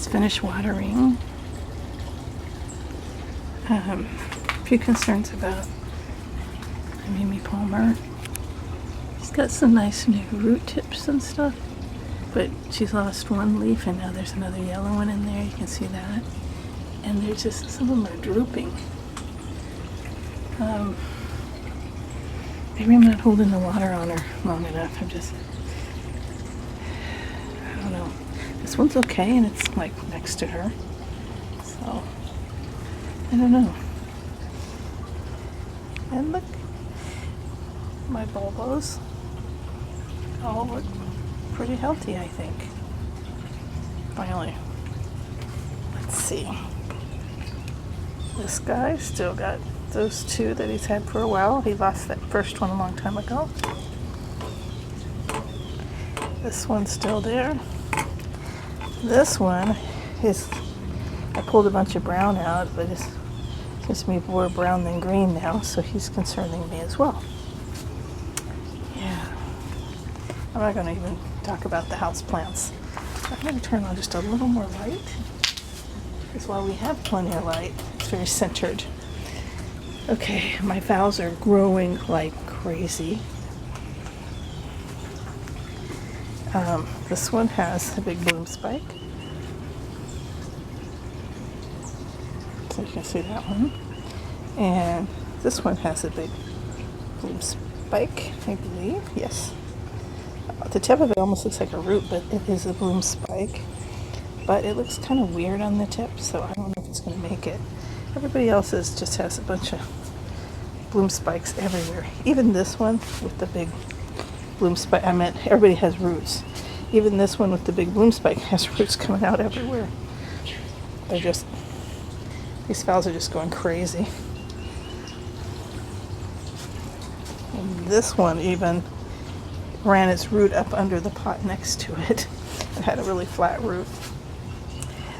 just finished watering. A few concerns about Mimi Palmer. She's got some nice new root tips and stuff, but she's lost one leaf and now there's another yellow one in there. You can see that. And there's just, some of them are drooping. Maybe I'm not holding the water on her long enough. I don't know. This one's okay and it's like next to her. So, I don't know. And look, my bulbos all look pretty healthy, I think. Finally. Let's see. This guy still got those two that he's had for a while. He lost that first one a long time ago. This one's still there. This one is, I pulled a bunch of brown out, but it seems to be more brown than green now, so he's concerning me as well. Yeah. I'm not going to even talk about the house plants. I'm going to turn on just a little more light, because while we have plenty of light, it's very centered. Okay, my vows are growing like crazy. This one has a big bloom spike. So you can see that one. And this one has a big bloom spike, I believe. Yes. The tip of it almost looks like a root, but it is a bloom spike. But it looks kind of weird on the tip, so I don't know if it's going to make it. Everybody else's just has a bunch of bloom spikes everywhere. Even this one with the big bloom spike, I meant everybody has roots. Even this one with the big bloom spike has roots coming out everywhere. They're just, these phals are just going crazy. And this one even ran its root up under the pot next to it. It had a really flat root.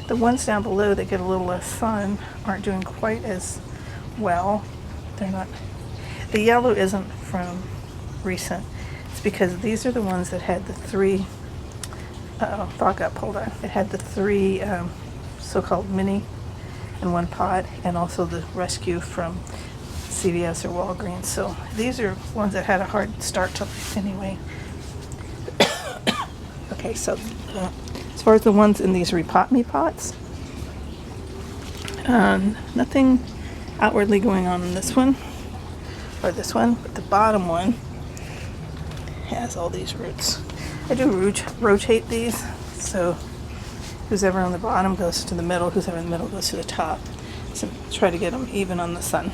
The ones down below that get a little less sun aren't doing quite as well. They're not. The yellow isn't from recent. It's because these are the ones that had the three. Fog up. Hold on. It had the three so-called mini in one pot, and also the rescue from CVS or Walgreens. So these are ones that had a hard start to life anyway. Okay, so as far as the ones in these repot me pots, nothing outwardly going on in this one or this one, but the bottom one has all these roots. I do rotate these, so who's ever on the bottom goes to the middle, who's ever in the middle goes to the top. So try to get them even on the sun.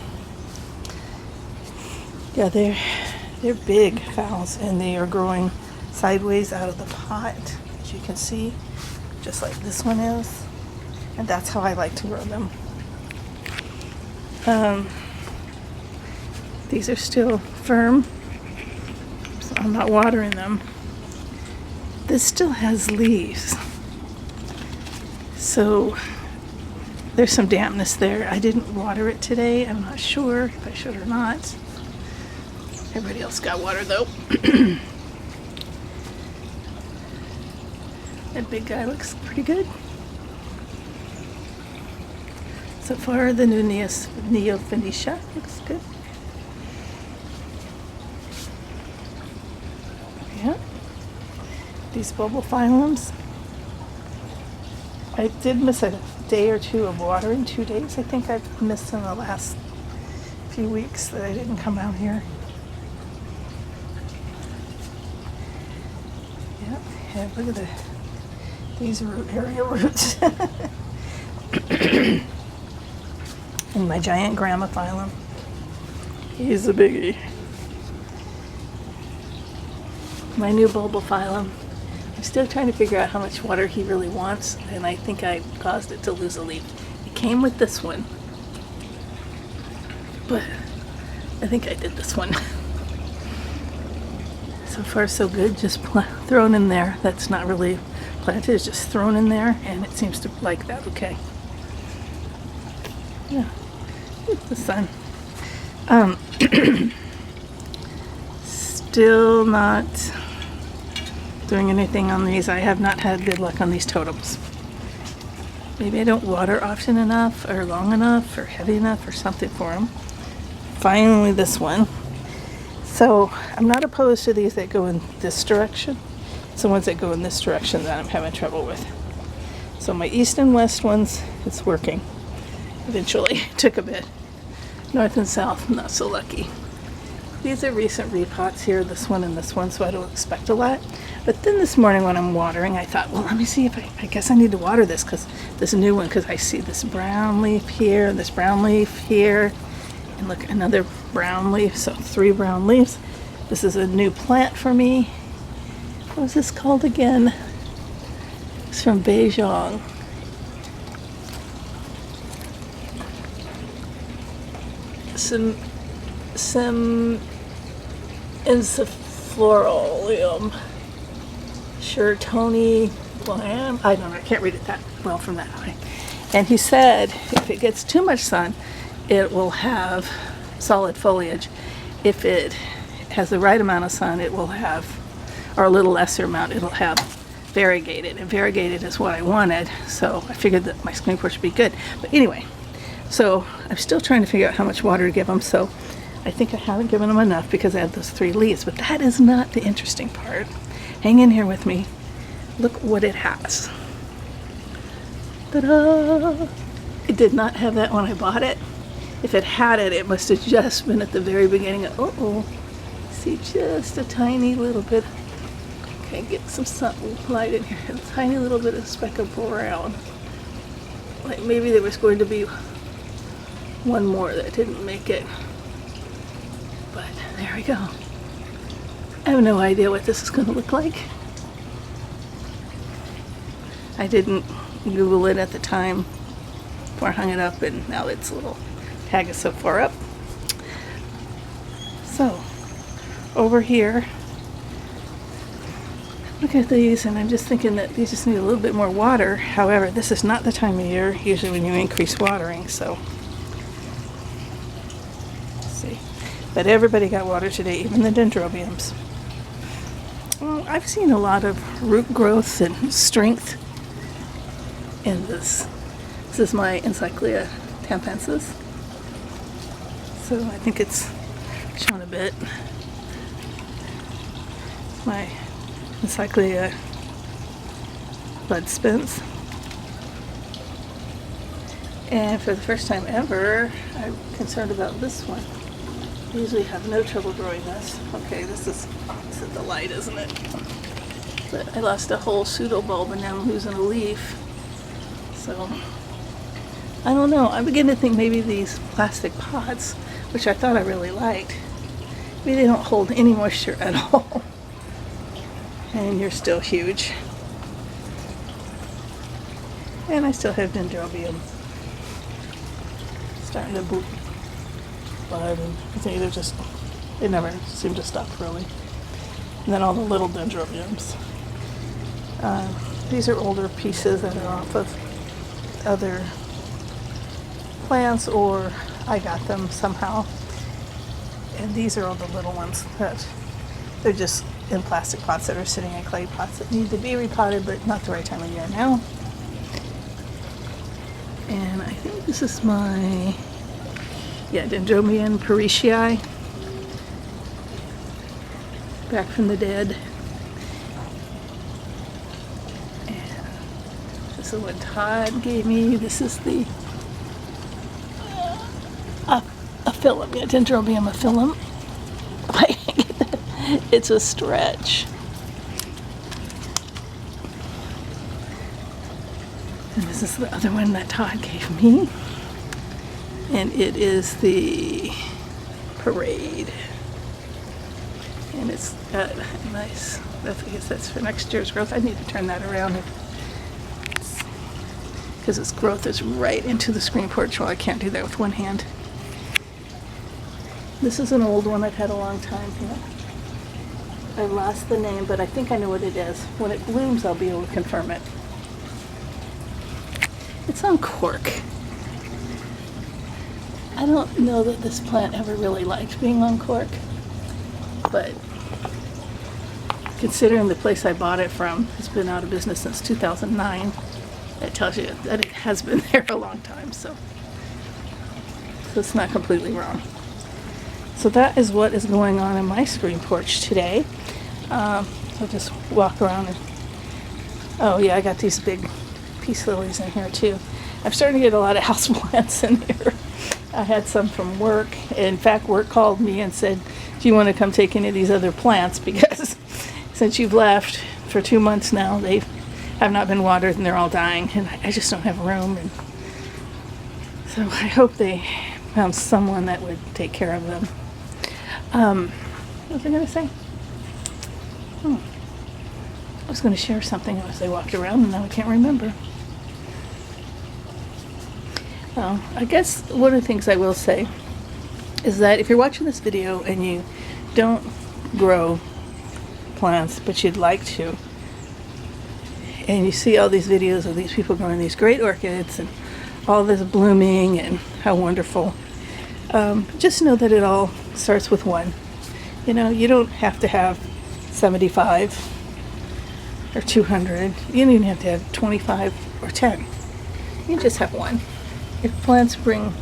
Yeah, they're big phals, and they are growing sideways out of the pot, as you can see, just like this one is. And that's how I like to grow them. These are still firm, so I'm not watering them. This still has leaves, so there's some dampness there. I didn't water it today. I'm not sure if I should or not. Everybody else got water though. That big guy looks pretty good. So far, the new Neo Phoenicia looks good. Yeah. These bulbophyllums. I did miss a day or two of watering, 2 days. I think I've missed in the last few weeks that I didn't come out here. Yep. Yeah, look at these area roots. And my giant gramophyllum. He's a biggie. My new bulbophyllum. I'm still trying to figure out how much water he really wants, and I think I caused it to lose a leaf. It came with this one, but I think I did this one. So far so good, just thrown in there. That's not really planted, it's just thrown in there, and it seems to like that okay. Yeah, the sun. Still not doing anything on these. I have not had good luck on these totems. Maybe I don't water often enough or long enough or heavy enough or something for them. Finally this one. So I'm not opposed to these that go in this direction. It's the ones that go in this direction that I'm having trouble with. So my east and west ones, it's working. Eventually, took a bit. North and south, not so lucky. These are recent repots here, this one and this one, so I don't expect a lot. But then this morning when I'm watering, I thought, well, let me see if I guess I need to water this, because this new one, because I see this brown leaf here, this brown leaf here, and look, another brown leaf, so 3 brown leaves. This is a new plant for me. What was this called again? It's from Beijing. Encephalorium. Shirtoni glam. I don't know, I can't read it that well from that high. And he said if it gets too much sun, it will have solid foliage. If it has the right amount of sun, it will have, or a little lesser amount, it'll have variegated. And variegated is what I wanted, so I figured that my screen porch would be good. But anyway, so I'm still trying to figure out how much water to give them, so I think I haven't given them enough because I had those 3 leaves, but that is not the interesting part. Hang in here with me. Look what it has. Ta-da! It did not have that when I bought it. If it had it, it must have just been at the very beginning of, see just a tiny little bit. Okay, get some sunlight in here. A tiny little bit of speck of brown. Like maybe there was going to be one more that didn't make it. But there we go. I have no idea what this is going to look like. I didn't Google it at the time before I hung it up, and now its little tag is so far up. So, over here, look at these, and I'm just thinking that these just need a little bit more water. However, this is not the time of year usually when you increase watering, so let's see. But everybody got water today, even the dendrobiums. Well, I've seen a lot of root growth and strength in this. This is my Encyclia tampensis. So I think it's shown a bit. My Encyclia bud spins. And for the first time ever, I'm concerned about this one. I usually have no trouble growing this. Okay, this is the light, isn't it? But I lost a whole pseudobulb and now I'm losing a leaf. So, I don't know. I begin to think maybe these plastic pots, which I thought I really liked, maybe they don't hold any moisture at all. And you're still huge. And I still have dendrobium starting to bud, and they never seem to stop growing. And then all the little dendrobiums. These are older pieces that are off of other plants, or I got them somehow. And these are all the little ones that they're just in plastic pots that are sitting in clay pots that need to be repotted, but not the right time of year now. And I think this is my, Dendrobium parishii, back from the dead. And this is what Todd gave me. This is the Aphyllum, Dendrobium aphyllum. It's a stretch. And this is the other one that Todd gave me. And it is the Parade. And it's got a nice, I guess that's for next year's growth. I need to turn that around because its growth is right into the screen porch. Well, I can't do that with one hand. This is an old one I've had a long time here. I lost the name, but I think I know what it is. When it blooms, I'll be able to confirm it. It's on cork. I don't know that this plant ever really liked being on cork, but considering the place I bought it from has been out of business since 2009, that tells you that it has been there a long time, so it's not completely wrong. So that is what is going on in my screen porch today. I'll just walk around and, oh yeah, I got these big peace lilies in here too. I'm starting to get a lot of houseplants in here. I had some from work. In fact, work called me and said, do you want to come take any of these other plants? Because since you've left for 2 months now, they have not been watered and they're all dying, and I just don't have room. And so I hope they found someone that would take care of them. What was I going to say? I was going to share something as I walked around, and now I can't remember. Well, I guess one of the things I will say is that if you're watching this video and you don't grow plants, but you'd like to, and you see all these videos of these people growing these great orchids and all this blooming and how wonderful, just know that it all starts with one. You know, you don't have to have 75 or 200. You don't even have to have 25 or 10. You just have one. If plants bring,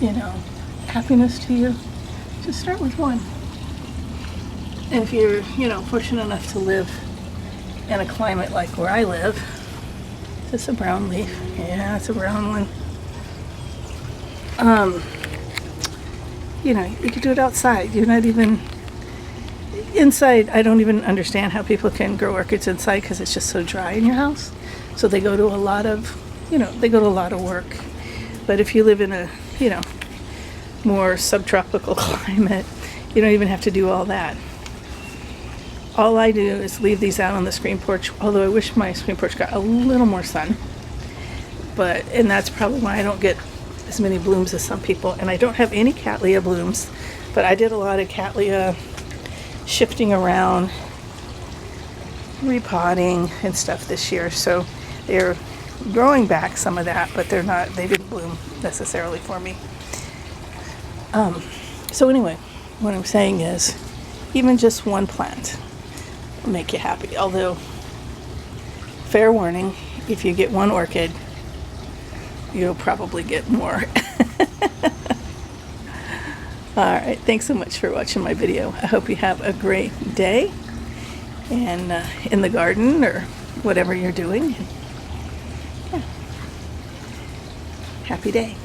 you know, happiness to you, just start with one. And if you're, you know, fortunate enough to live in a climate like where I live, is this a brown leaf? Yeah, it's a brown one. You know, you could do it outside. You're not even inside. I don't even understand how people can grow orchids inside because it's just so dry in your house. So they go to a lot of, you know, they go to a lot of work. But if you live in a, you know, more subtropical climate, you don't even have to do all that. All I do is leave these out on the screen porch, although I wish my screen porch got a little more sun. And that's probably why I don't get as many blooms as some people. And I don't have any Cattleya blooms, but I did a lot of Cattleya shifting around, repotting and stuff this year. So they're growing back some of that, but they didn't bloom necessarily for me. So anyway, what I'm saying is, even just one plant will make you happy. Although, fair warning, if you get one orchid, you'll probably get more. Alright, thanks so much for watching my video. I hope you have a great day and in the garden or whatever you're doing. Yeah. Happy day.